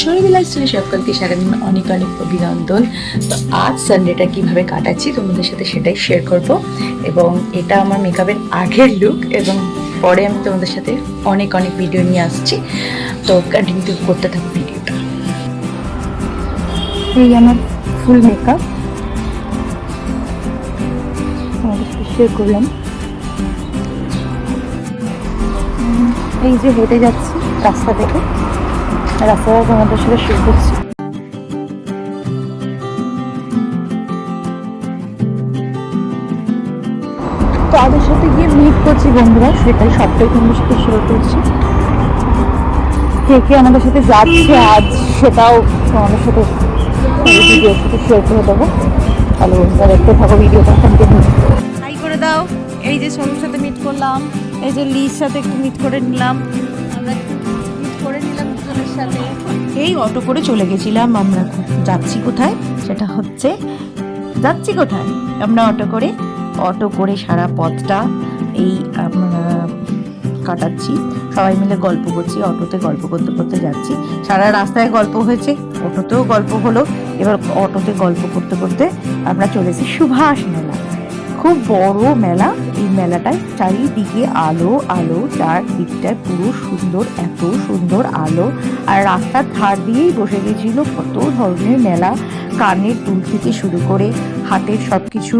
শরীরবেলা স্কুলে সকলকে সারাদিন অনেক অনেক অভিনন্দন। তো আজ সানডেটা কিভাবে কাটাচ্ছি তোমাদের সাথে সেটাই শেয়ার করব, এবং এটা আমার মেকআপের আগের লুক, এবং পরে আমি তোমাদের সাথে অনেক অনেক ভিডিও নিয়ে আসছি। তো কন্টিনিউ করতে থাকো ভিডিওটা। এই আমার ফুল মেকআপ শেয়ার করলাম। এই যে হেঁটে যাচ্ছি রাস্তা থেকে, রাস্তাটা তোমাদের সাথে শেয়ার করছি। তাদের সাথে গিয়ে মিট করছি বন্ধুরা, সেটাই সবটাই তোমাদের সাথে শেয়ার করছি। কে কে আমাদের সাথে যাচ্ছে আজ সেটাও তোমাদের সাথে ভিডিওর সাথে শেয়ার করে দেবো। তাহলে বন্ধুরা দেখতে থাকো ভিডিওটা কন্টিনিউ। হাই করে দাও। এই যে সোনুর সাথে মিট করলাম, এই যে লির সাথে একটু মিট করে নিলাম, আমরা একটু মিট করে নিলাম দুজনের সাথে। এই অটো করে চলে গেছিলাম আমরা। যাচ্ছি কোথায় সেটা হচ্ছে, যাচ্ছি কোথায় আমরা অটো করে সারা পথটা এই আমরা কাটাচ্ছি, সবাই মিলে গল্প করছি, অটোতে গল্প করতে করতে যাচ্ছি। সারা রাস্তায় গল্প হয়েছে, অটোতেও গল্প হলো। এবার অটোতে গল্প করতে করতে আমরা চলেছি সুভাষ মেলা। খুব বড় মেলা, এই মেলাটায় চারিদিকে আলো আলো, চারদিকটায় পুরো সুন্দর, এত সুন্দর আলো। আর রাস্তার ধার দিয়েই বসে গেছিল কত ধরনের মেলা, কানের দুল থেকে শুরু করে হাতের সব কিছু,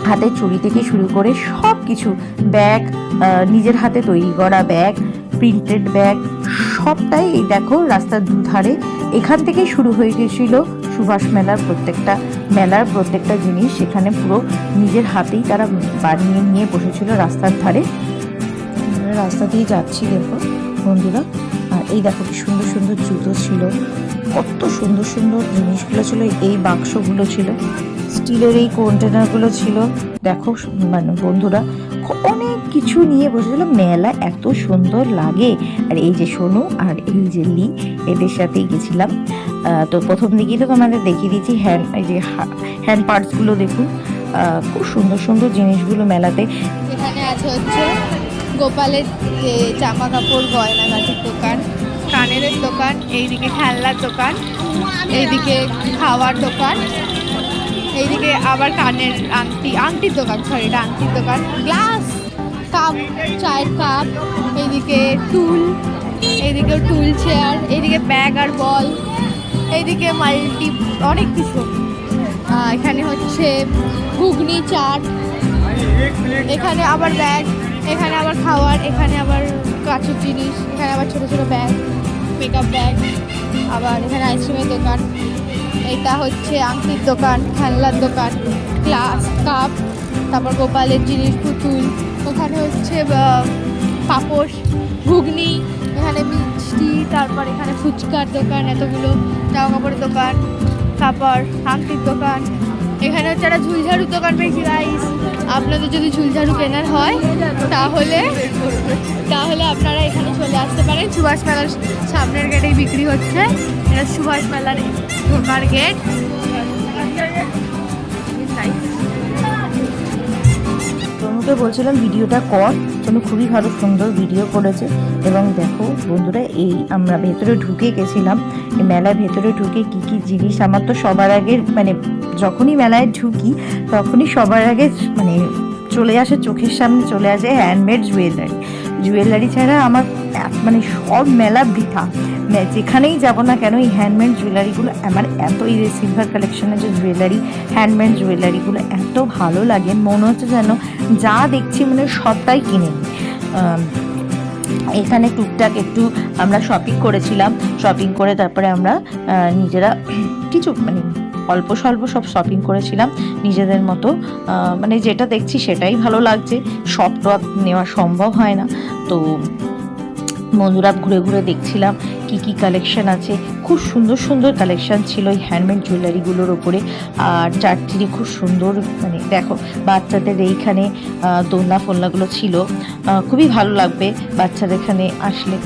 হাতের চুড়ি থেকে শুরু করে সব কিছু, ব্যাগ, নিজের হাতে তৈরি করা ব্যাগ, প্রিন্টেড ব্যাগ, সবটাই এই দেখো রাস্তার দুধারে। এখান থেকে শুরু হয়ে গেছিল সুভাষ মেলার প্রত্যেকটা জিনিস সেখানে পুরো নিজের হাতেই তারা বানিয়ে নিয়ে বসেছিল রাস্তার ধারে। রাস্তা দিয়ে যাচ্ছি দেখো বন্ধুরা, আর এই দেখো কি সুন্দর সুন্দর জুতো ছিল, কত সুন্দর সুন্দর জিনিসগুলো ছিল। এই বাক্সগুলো ছিল, স্টিলের এই কন্টেনারগুলো ছিল। দেখো মানে বন্ধুরা অনেক কিছু নিয়ে বসেছিল। মেলা এত সুন্দর লাগে। আর এই যে সোনু আর এই যে লি, এদের সাথেই গেছিলাম। তো প্রথম দিকেই তো তোমাদের দেখিয়ে দিয়েছি এই যে হ্যান্ড পার্টসগুলো দেখুন, খুব সুন্দর সুন্দর জিনিসগুলো মেলাতে। এখানে আছে হচ্ছে গোপালের জামা কাপড়, গয়নাগাটির দোকান, কানের দোকান, এইদিকে খেলনার দোকান, এইদিকে খাওয়ার দোকান, এইদিকে আবার কানের আংটির দোকান, এটা আংটির দোকান, গ্লাস, কাপ, চায়ের কাপ, এইদিকে টুল, এইদিকে টুল চেয়ার, এইদিকে ব্যাগ আর বল, এইদিকে মাল্টি অনেক কিছু। এখানে হচ্ছে ঘুগনি, চাট, এখানে আবার ব্যাগ, এখানে আবার খাওয়ার, এখানে আবার কাঁচুর জিনিস, এখানে আবার ছোটো ছোটো ব্যাগ, মেকআপ ব্যাগ, আবার এখানে আইসক্রিমের দোকান, এটা হচ্ছে আংটির দোকান, খেলনার দোকান, গ্লাস, কাপ, তারপর গোপালের জিনিস, পুতুল, ওখানে হচ্ছে পাপোশ, ঘুগনি, এখানে মিষ্টি, তারপর এখানে ফুচকার দোকান, এতগুলো জামা কাপড়ের দোকান, তারপর আংটির দোকান, এখানে হচ্ছে একটা ঝুলঝাড়ুর দোকান পেয়েছি গাইস। আপনাদের যদি ঝুলঝাড়ু কেনার হয় তাহলে আপনারা এখানে চলে আসতে পারেন। সুভাষ মেলার সামনের গেটেই বিক্রি হচ্ছে, এটা সুভাষ মেলার ঢোকার গেট। তনুকে বলছিলাম ভিডিওটা কর, তনু খুবই ভালো সুন্দর ভিডিও করেছে। এবং দেখো বন্ধুরা, এই আমরা ভেতরে ঢুকে গেছিলাম, এই মেলার ভেতরে ঢুকে কি কি জিনিস, আমার তো সবার আগে মানে যখনই মেলায় ঢুকি তখনই সবার আগে মানে চলে আসে, চোখের সামনে চলে আসে হ্যান্ডমেড জুয়েলারি ছাড়া আমার মানে সব মেলা বৃথা। যেখানেই যাবো না কেন এই হ্যান্ডমেড জুয়েলারিগুলো আমার এত, এই সিলভার কালেকশনের যে জুয়েলারি, হ্যান্ডমেড জুয়েলারিগুলো এত ভালো লাগে, মনে হচ্ছে যেন যা দেখছি মানে সবটাই কিনে নিই। এখানে টুকটাক একটু আমরা শপিং করেছিলাম, শপিং করে তারপরে আমরা নিজেরা কিছু মানে অল্প স্বল্প সব শপিং করেছিলাম নিজেদের মতো। মানে যেটা দেখছি সেটাই ভালো লাগছে, সব তো নেওয়া সম্ভব হয় না। তো বন্ধুরা ঘুরে ঘুরে দেখছিলাম কি কি কালেকশন আছে। খুব সুন্দর সুন্দর কালেকশন ছিল এই হ্যান্ডমেড জুয়েলারিগুলোর ওপরে। আর চারটিরে খুব সুন্দর মানে দেখো বাচ্চাদের এইখানে দোলনা ফোলনাগুলো ছিল, খুবই ভালো লাগবে বাচ্চাদের এখানে আসলে।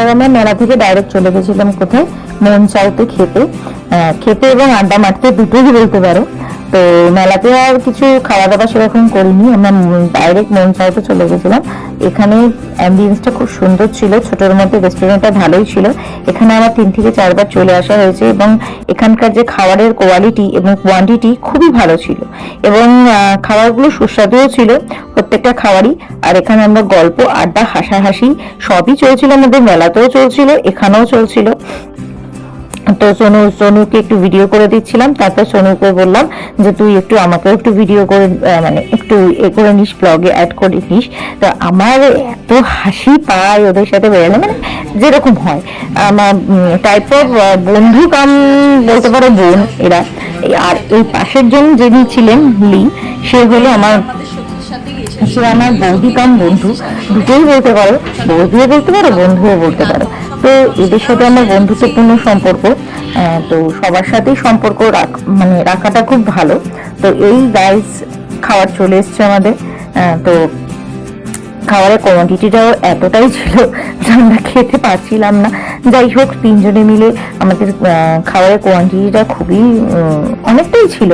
আর আমরা মেলা থেকে ডাইরেক্ট চলে গেছিলাম কোথায়, মন চাউতে খেতে। খেতে এবং আড্ডা মারতে দুটোই বলতে পারো। তো মেলাতে আর কিছু খাওয়া দাওয়া সেরকম করিনি, আমরা ডাইরেক্ট মন চাউতে চলে গেছিলাম। এখানে অ্যাম্বিয়েন্সটা খুব সুন্দর ছিল, ছোটোর মধ্যে রেস্টুরেন্টটা ভালোই ছিল। এখানে আমার 3 থেকে 4 বার চলে আসা হয়েছে এবং এখানকার যে খাবারের কোয়ালিটি এবং কোয়ান্টিটি খুবই ভালো ছিল এবং খাবারগুলো সুস্বাদুও ছিল প্রত্যেকটা খাবারই। আর এখানে আমরা গল্প, আড্ডা, হাসাহাসি সবই চলছিল, আমাদের মেলাতেও চলছিল, এখানেও চলছিল। তো সোনুকে একটু ভিডিও করে দিচ্ছিলাম, তারপর সোনুকে বললাম যে তুই একটু আমাকেও একটু ভিডিও করে মানে একটু করে নিস, ব্লগে অ্যাড করে নিস। তো আমার এত হাসি পায় ওদের সাথে বেরোলে, মানে যেরকম হয় আমার টাইপ অফ বন্ধু কাম বলতে পারো, বোন এরা। আর এই পাশের জন যিনি ছিলেন লি, সে হলো আমার বৌদি কাম বন্ধু, দুটোই বলতে পারো, বৌদিও বলতে পারো, বন্ধুও বলতে পারো। তো এদের সাথে আমার বন্ধুত্বপূর্ণ সম্পর্ক, তো সবার সাথেই সম্পর্ক মানে রাখাটা খুব ভালো। তো এই গাইস খাবার চলে এসছে আমাদের। তো খাবারের কোয়ান্টিটিটাও এতটাই ছিল যে আমরা খেতে পারছিলাম না। যাই হোক, 3 জনে মিলে আমাদের খাবারের কোয়ান্টিটিটা খুবই অনেকটাই ছিল।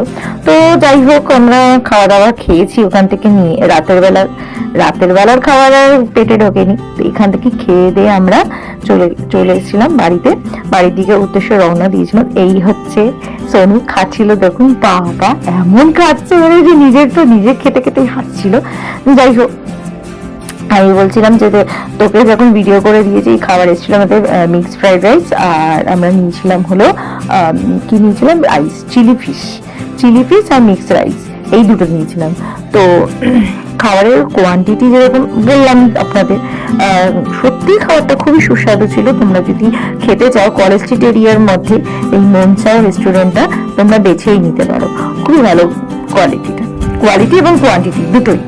তো যাই হোক, আমরা খাওয়া দাওয়া খেয়েছি ওখান থেকে নিয়ে। রাতের বেলার খাবার আর পেটে ঢোকেনি, তো এখান থেকে খেয়ে দিয়ে আমরা চলে এসেছিলাম বাড়ির দিকে উদ্দেশ্যে রওনা দিয়েছিলাম। এই হচ্ছে সোনু খাচ্ছিল, দেখুন বাবা এমন খাচ্ছে মানে যে নিজে খেতে খেতেই হাসছিল। যাই হোক, আমি বলছিলাম যে তোকে যখন ভিডিও করে দিয়েছি, খাবার এসেছিল আমাদের মিক্সড ফ্রাইড রাইস, আর আমরা নিয়েছিলাম হলো কি নিয়েছিলাম, রাইস, চিলি ফিশ আর মিক্সড রাইস, এই দুটো নিয়েছিলাম। তো খাবারের কোয়ান্টিটি যেরকম বললাম আপনাদের, সত্যি খাবারটা খুবই সুস্বাদু ছিল। তোমরা যদি খেতে চাও, কলেজ স্ট্রিট এরিয়ার মধ্যে এই মনসা রেস্টুরেন্টটা তোমরা বেছেই নিতে পারো, খুবই ভালো কোয়ালিটি এবং কোয়ান্টিটি দুটোই।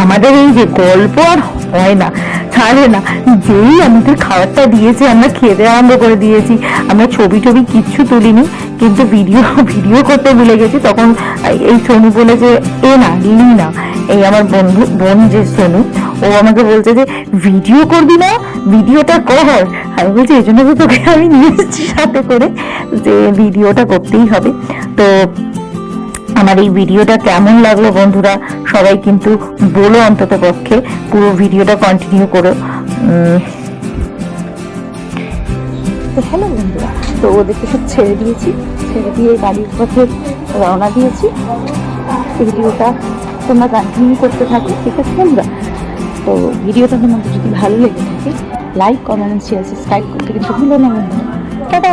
আমাদের এই যে গল্প আর হয় না, ছাড়ে না, যেই আমাদের খাবারটা দিয়েছে আমরা খেতে আরম্ভ করে দিয়েছি। আমরা ছবি কিচ্ছু তুলিনি, কিন্তু ভিডিও করতে ভুলে গেছি। তখন এই সোনু বলে যে লি না, এই আমার বোন যে সোনু, ও আমাকে বলছে যে ভিডিও করবি না, ভিডিওটা কর। আমি বলছি এই জন্য তো তোকে আমি নিয়ে এসেছি সাথে করে, যে ভিডিওটা করতেই হবে। তো আমার এই ভিডিওটা কেমন লাগলো বন্ধুরা সবাই কিন্তু বলো, অন্তত পক্ষে পুরো ভিডিওটা কন্টিনিউ করো। তো হ্যালো বন্ধুরা, তো ওদেরকে সব ছেড়ে দিয়ে গাড়ির পথে রওনা দিয়েছি। ভিডিওটা তোমরা কন্টিনিউ করতে থাকো, ঠিক আছে বন্ধুরা? তো ভিডিওটা তোমাদের যদি ভালো লেগে থাকে, লাইক, কমেন্ট, শেয়ার, সাবস্ক্রাইব করতে কিন্তু ভুলো না বন্ধুরা। টাটা।